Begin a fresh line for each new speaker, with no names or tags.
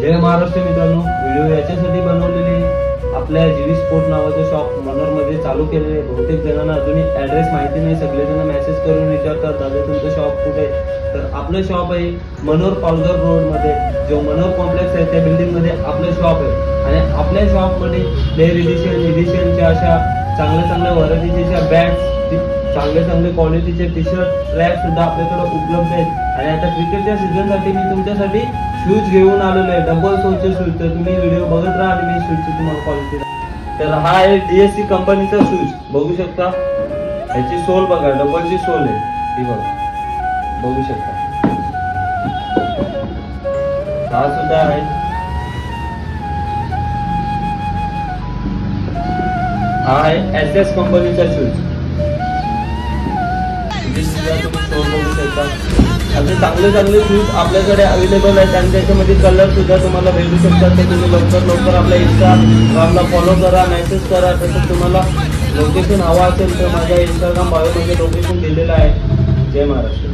जय महाराष्ट्र मित्रांनो, व्हिडिओ याच्यासाठी बनवलेली आपल्या जीवी स्पोर्ट नावाचं शॉप मनोरमध्ये चालू केलेले. बहुतेक जणांना अजूनही ॲड्रेस माहिती नाही. सगळेजण मेसेज करून विचारतात, दादा तुमचं शॉप कुठे आहे? तर आपलं शॉप आहे मनोर पालघर रोडमध्ये, जो मनोर कॉम्प्लेक्स आहे त्या बिल्डिंगमध्ये आपलं शॉप आहे. आणि आपल्या शॉपमध्ये लेअर एडिशनच्या अशा चांगल्या व्हरायटीच्या बॅग्स, चांगले क्वालिटीचे टी शर्ट, ट्रॅक सुद्धा आपल्याकडे उपलब्ध आहेत. आणि आता क्रिकेटच्या सीझनसाठी मी तुमच्यासाठी शूज घेऊन आलेलो आहे, डबल सोलचे शूज. तर तुम्ही व्हिडिओ बघत राहा आणि मी शूजची तुम्हाला क्वालिटी. तर हा आहे DSC कंपनीचा शूज, बघू शकता. ह्याची सोल बघा, डबलची सोल आहे ही बघा, बघू शकता. हा सुद्धा आहे. हा आहे SS कंपनीचा शूज. असे चांगले शूज आपल्याकडे अवेलेबल आहेत आणि त्याच्यामध्ये कलर सुद्धा तुम्हाला भेटू शकतात. तर तुम्ही लवकर आपल्या इंस्टाग्रामला फॉलो करा, मेसेज करा. तसंच तुम्हाला लोकेशन हवा असेल तर माझ्या इंस्टाग्राम बायोमध्ये लोकेशन दिलेलं आहे. जय महाराष्ट्र.